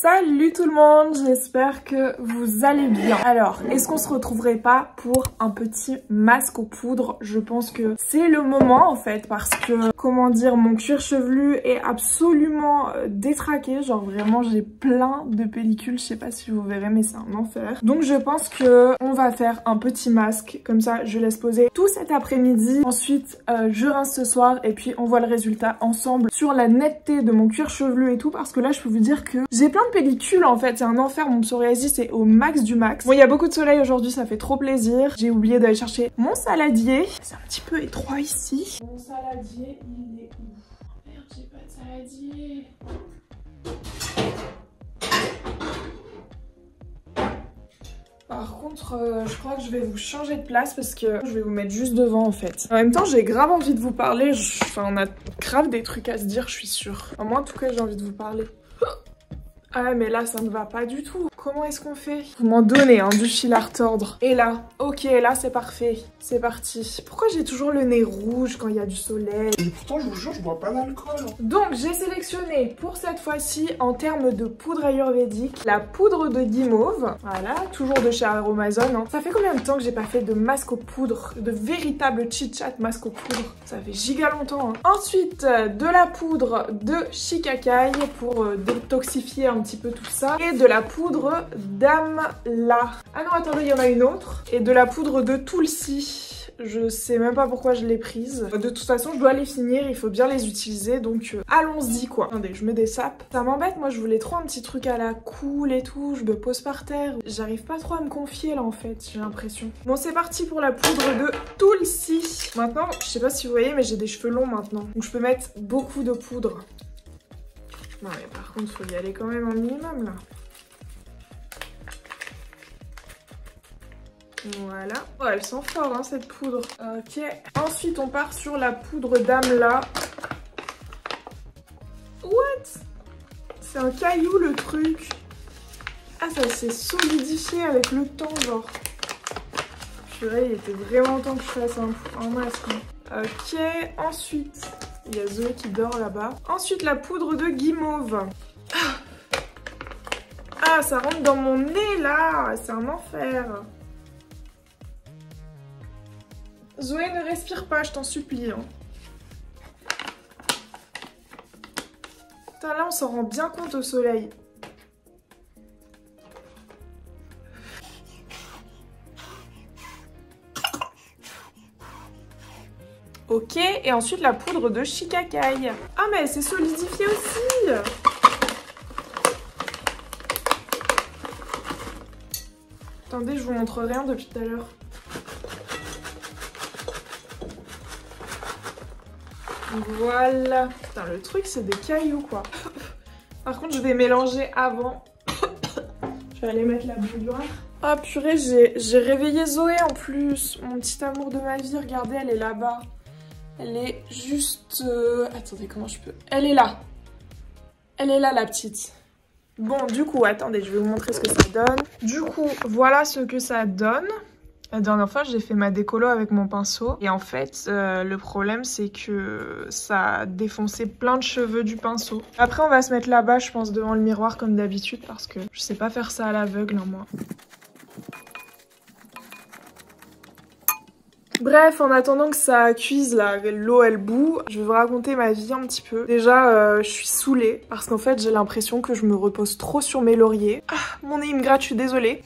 Salut tout le monde, j'espère que vous allez bien. Alors, est-ce qu'on se retrouverait pas pour un petit masque aux poudres? Je pense que c'est le moment en fait parce que, comment dire, mon cuir chevelu est absolument détraqué. Genre vraiment j'ai plein de pellicules, je sais pas si vous verrez mais c'est un enfer. Donc je pense que on va faire un petit masque, comme ça je laisse poser tout cet après-midi. Ensuite je rince ce soir et puis on voit le résultat ensemble sur la netteté de mon cuir chevelu et tout, parce que là je peux vous dire que j'ai plein de pellicule en fait, c'est un enfer, mon psoriasis est au max du max. Bon, il y a beaucoup de soleil aujourd'hui, ça fait trop plaisir. J'ai oublié d'aller chercher mon saladier. C'est un petit peu étroit ici. Mon saladier, il est où? Merde, j'ai pas de saladier. Par contre, je crois que je vais vous changer de place parce que je vais vous mettre juste devant en fait. En même temps, j'ai grave envie de vous parler. Enfin, on a grave des trucs à se dire, je suis sûre. Enfin, moi en tout cas, j'ai envie de vous parler. Ah mais là ça ne va pas du tout. Comment est-ce qu'on fait? Vous m'en donnez hein, du fil à retordre. Et là, ok, là c'est parfait. C'est parti. Pourquoi j'ai toujours le nez rouge quand il y a du soleil? Et pourtant je vous jure, je bois pas d'alcool. Donc j'ai sélectionné pour cette fois-ci en termes de poudre ayurvédique la poudre de guimauve. Voilà, toujours de chez Aromazone. Hein. Ça fait combien de temps que j'ai pas fait de masque aux poudres, de véritable chit-chat masque aux poudres? Ça fait giga longtemps. Hein. Ensuite, de la poudre de shikakai pour détoxifier un petit peu tout ça. Et de la poudre d'amla. Ah non, attendez, il y en a une autre. Et de la poudre de tulsi. Je sais même pas pourquoi je l'ai prise. De toute façon, je dois les finir, il faut bien les utiliser, donc allons-y quoi. Attendez, je mets des sapes. Ça m'embête, moi je voulais trop un petit truc à la cool et tout, je me pose par terre. J'arrive pas trop à me confier là en fait, j'ai l'impression. Bon, c'est parti pour la poudre de tulsi. Maintenant, je sais pas si vous voyez, mais j'ai des cheveux longs maintenant. Donc je peux mettre beaucoup de poudre. Non mais par contre, faut y aller quand même en minimum là. Voilà. Oh, elle sent fort hein, cette poudre. Ok. Ensuite, on part sur la poudre d'amla. What? C'est un caillou le truc. Ah, ça s'est solidifié avec le temps, genre. Purée, il était vraiment temps que je fasse un masque. Hein. Ok. Ensuite, il y a Zoé qui dort là-bas. Ensuite, la poudre de guimauve. Ah, ça rentre dans mon nez là. C'est un enfer. Zoé, ne respire pas, je t'en supplie. Hein. Putain, là, on s'en rend bien compte au soleil. Ok, et ensuite la poudre de shikakai. Ah, mais elle s'est solidifiée aussi. Attendez, je vous montre rien depuis tout à l'heure. Voilà. Putain, le truc, c'est des cailloux, quoi. Par contre, je vais mélanger avant. Je vais aller mettre la bouilloire. Ah, purée, j'ai réveillé Zoé, en plus. Mon petit amour de ma vie, regardez, elle est là-bas. Elle est juste... Attendez, comment je peux... Elle est là. Elle est là, la petite. Bon, du coup, attendez, je vais vous montrer ce que ça donne. Du coup, voilà ce que ça donne. La dernière fois, j'ai fait ma décolo avec mon pinceau. Et en fait, le problème, c'est que ça a défoncé plein de cheveux du pinceau. Après, on va se mettre là-bas, je pense, devant le miroir comme d'habitude. Parce que je sais pas faire ça à l'aveugle, hein, moi. Bref, en attendant que ça cuise, là, l'eau, elle bout, je vais vous raconter ma vie un petit peu. Déjà, je suis saoulée. Parce qu'en fait, j'ai l'impression que je me repose trop sur mes lauriers. Ah, mon nez, il me gratte, je suis désolée.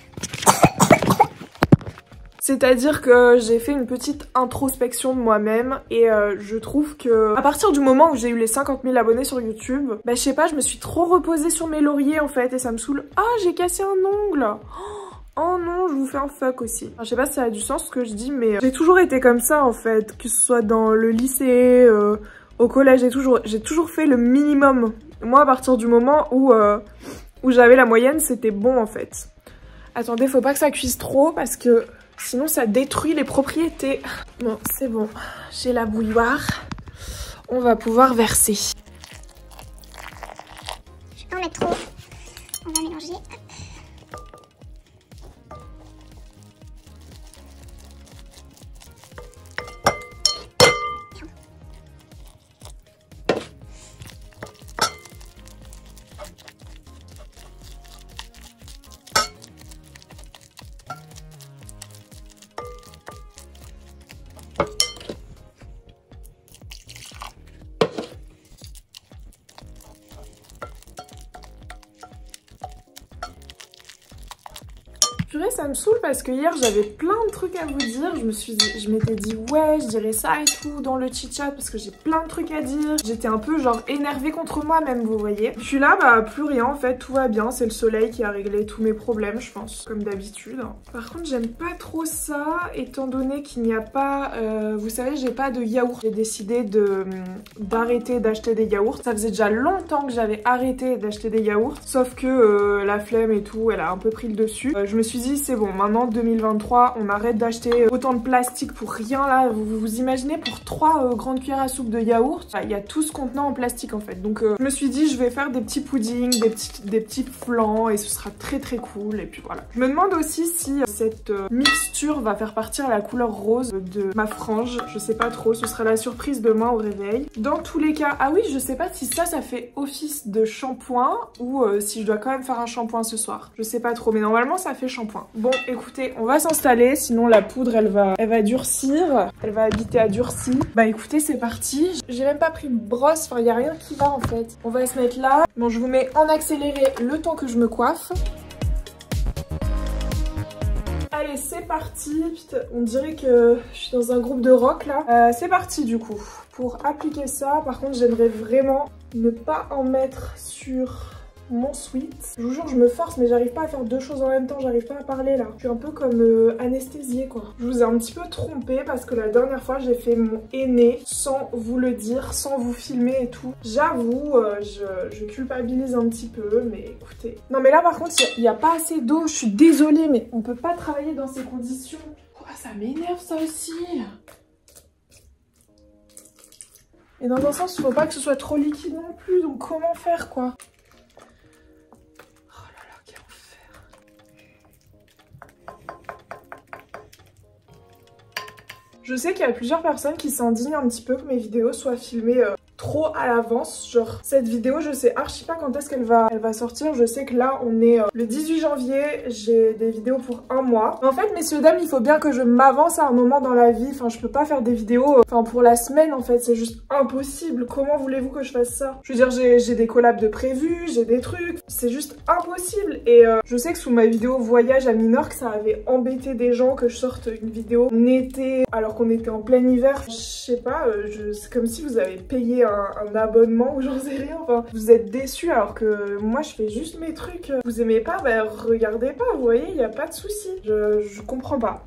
C'est-à-dire que j'ai fait une petite introspection de moi-même et je trouve que à partir du moment où j'ai eu les 50 000 abonnés sur YouTube, bah je sais pas, je me suis trop reposée sur mes lauriers en fait et ça me saoule. Ah, j'ai cassé un ongle. Oh non, je vous fais un fuck aussi. Enfin, je sais pas si ça a du sens ce que je dis, mais j'ai toujours été comme ça en fait, que ce soit dans le lycée, au collège, j'ai toujours fait le minimum. Moi, à partir du moment où j'avais la moyenne, c'était bon en fait. Attendez, faut pas que ça cuise trop parce que sinon ça détruit les propriétés. Bon, c'est bon. J'ai la bouilloire. On va pouvoir verser. Je vais pas en mettre trop. On va mélanger. Purée, ça me saoule parce que hier j'avais plein de trucs à vous dire. Je m'étais dit ouais, je dirais ça et tout dans le chit-chat parce que j'ai plein de trucs à dire. J'étais un peu genre énervée contre moi-même, vous voyez. Puis là, bah plus rien en fait, tout va bien. C'est le soleil qui a réglé tous mes problèmes, je pense, comme d'habitude. Par contre, j'aime pas trop ça, étant donné qu'il n'y a pas... vous savez, j'ai pas de yaourt. J'ai décidé d'arrêter d'acheter des yaourts. Ça faisait déjà longtemps que j'avais arrêté d'acheter des yaourts, sauf que la flemme et tout, elle a un peu pris le dessus. Je me suis dit, c'est bon, maintenant 2023, on arrête d'acheter autant de plastique pour rien là. Vous imaginez, pour 3 grandes cuillères à soupe de yaourt, il y a tout ce contenant en plastique en fait. Donc je me suis dit, je vais faire des petits puddings, des petits flans et ce sera très très cool. Et puis voilà. Je me demande aussi si cette mixture va faire partir la couleur rose de ma frange. Je sais pas trop, ce sera la surprise demain au réveil. Dans tous les cas, ah oui, je sais pas si ça fait office de shampoing ou si je dois quand même faire un shampoing ce soir. Je sais pas trop, mais normalement ça fait shampoing. Bon, écoutez, on va s'installer, sinon la poudre elle va durcir, elle va habiter à durci. Bah écoutez, c'est parti. J'ai même pas pris de brosse, enfin y a rien qui va en fait. On va se mettre là. Bon, je vous mets en accéléré le temps que je me coiffe. Allez, c'est parti. Putain, on dirait que je suis dans un groupe de rock là. C'est parti du coup. Pour appliquer ça, par contre, j'aimerais vraiment ne pas en mettre sur mon sweat. Je vous jure, je me force, mais j'arrive pas à faire deux choses en même temps. J'arrive pas à parler là. Je suis un peu comme anesthésiée quoi. Je vous ai un petit peu trompée parce que la dernière fois, j'ai fait mon henné sans vous le dire, sans vous filmer et tout. J'avoue, je culpabilise un petit peu, mais écoutez. Non mais là par contre, il n'y a pas assez d'eau. Je suis désolée, mais on peut pas travailler dans ces conditions. Oh, ça m'énerve ça aussi. Et dans un sens, il faut pas que ce soit trop liquide non plus. Donc comment faire quoi? Je sais qu'il y a plusieurs personnes qui s'indignent un petit peu que mes vidéos soient filmées trop à l'avance. Genre, cette vidéo, je sais archi pas quand est-ce qu'elle va sortir. Je sais que là, on est le 18 janvier. J'ai des vidéos pour 1 mois. Mais en fait, messieurs, dames, il faut bien que je m'avance à un moment dans la vie. Enfin, je peux pas faire des vidéos pour la semaine, en fait. C'est juste impossible. Comment voulez-vous que je fasse ça? Je veux dire, j'ai des collabs de prévus, j'ai des trucs. C'est juste impossible. Et je sais que sous ma vidéo voyage à Minorque, ça avait embêté des gens que je sorte une vidéo en été alors qu'on était en plein hiver. Je sais pas, c'est comme si vous avez payé un abonnement ou j'en sais rien. Enfin, vous êtes déçus alors que moi je fais juste mes trucs. Vous aimez pas, bah regardez pas, vous voyez, il n'y a pas de souci. Je comprends pas.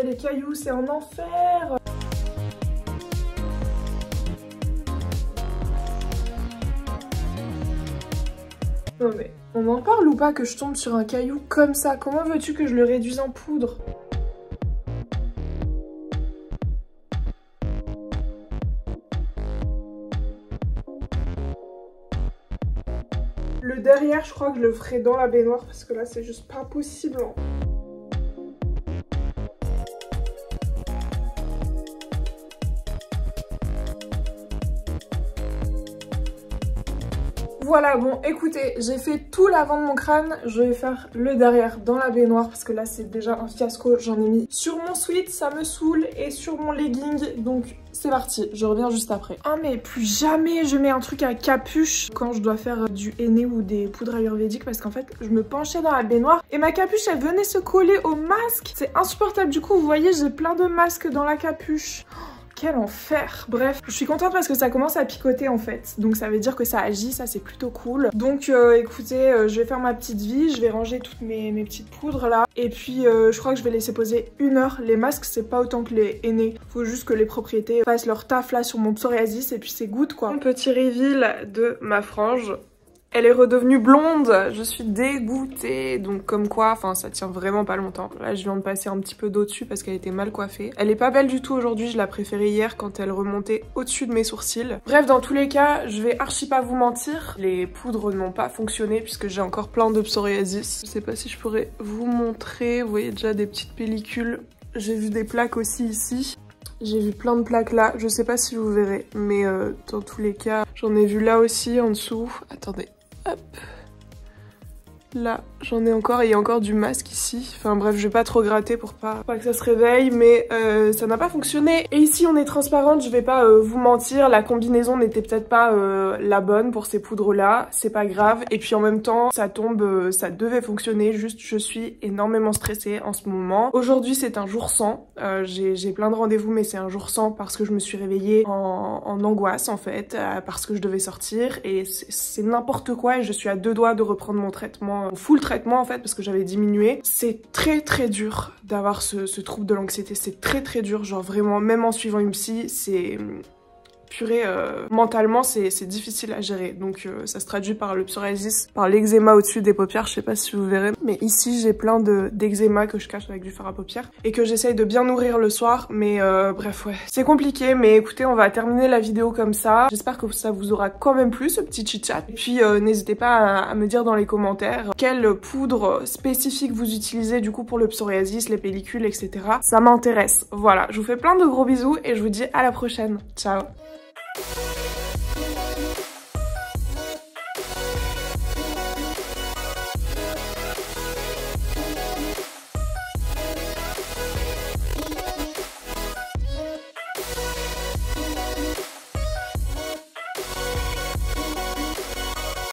Les cailloux, c'est un enfer. Non mais, on en parle ou pas que je tombe sur un caillou comme ça? Comment veux-tu que je le réduise en poudre? Le derrière, je crois que je le ferai dans la baignoire parce que là, c'est juste pas possible. Voilà, bon, écoutez, j'ai fait tout l'avant de mon crâne, je vais faire le derrière dans la baignoire parce que là c'est déjà un fiasco, j'en ai mis sur mon sweat, ça me saoule, et sur mon legging, donc c'est parti, je reviens juste après. Oh mais plus jamais je mets un truc à capuche quand je dois faire du henné ou des poudres ayurvédiques parce qu'en fait je me penchais dans la baignoire et ma capuche elle venait se coller au masque, c'est insupportable. Du coup vous voyez j'ai plein de masques dans la capuche. Quel enfer. Bref, je suis contente parce que ça commence à picoter en fait. Donc ça veut dire que ça agit, ça c'est plutôt cool. Donc écoutez, je vais faire ma petite vie, je vais ranger toutes mes petites poudres là. Et puis je crois que je vais laisser poser 1 heure. Les masques c'est pas autant que les henné. Faut juste que les propriétés fassent leur taf là sur mon psoriasis et puis c'est good quoi. Un petit reveal de ma frange. Elle est redevenue blonde, je suis dégoûtée, donc comme quoi, enfin ça tient vraiment pas longtemps. Là je viens de passer un petit peu d'eau dessus parce qu'elle était mal coiffée. Elle est pas belle du tout aujourd'hui, je la préférais hier quand elle remontait au-dessus de mes sourcils. Bref, dans tous les cas, je vais archi pas vous mentir, les poudres n'ont pas fonctionné puisque j'ai encore plein de psoriasis. Je sais pas si je pourrais vous montrer, vous voyez déjà des petites pellicules. J'ai vu des plaques aussi ici. J'ai vu plein de plaques là, je sais pas si vous verrez, mais dans tous les cas, j'en ai vu là aussi en dessous. Attendez, hop. Là, j'en ai encore et il y a encore du masque ici. Enfin bref, je vais pas trop gratter pour pas que ça se réveille, mais ça n'a pas fonctionné. Et ici, on est transparente, je vais pas vous mentir, la combinaison n'était peut-être pas la bonne pour ces poudres-là, c'est pas grave. Et puis en même temps, ça tombe, ça devait fonctionner, juste je suis énormément stressée en ce moment. Aujourd'hui, c'est un jour sans, j'ai plein de rendez-vous, mais c'est un jour sans parce que je me suis réveillée en angoisse en fait, parce que je devais sortir et c'est n'importe quoi et je suis à 2 doigts de reprendre mon traitement. Full traitement en fait parce que j'avais diminué. C'est très dur d'avoir ce trouble de l'anxiété, c'est très dur, genre vraiment même en suivant une psy c'est... Purée, mentalement c'est difficile à gérer, donc ça se traduit par le psoriasis, par l'eczéma au-dessus des paupières, je sais pas si vous verrez, mais ici j'ai plein d'eczéma que je cache avec du fard à paupières et que j'essaye de bien nourrir le soir, mais bref ouais, c'est compliqué, mais écoutez on va terminer la vidéo comme ça, j'espère que ça vous aura quand même plu ce petit chit-chat, et puis n'hésitez pas à me dire dans les commentaires quelle poudre spécifique vous utilisez du coup pour le psoriasis, les pellicules, etc. Ça m'intéresse, voilà, je vous fais plein de gros bisous et je vous dis à la prochaine, ciao.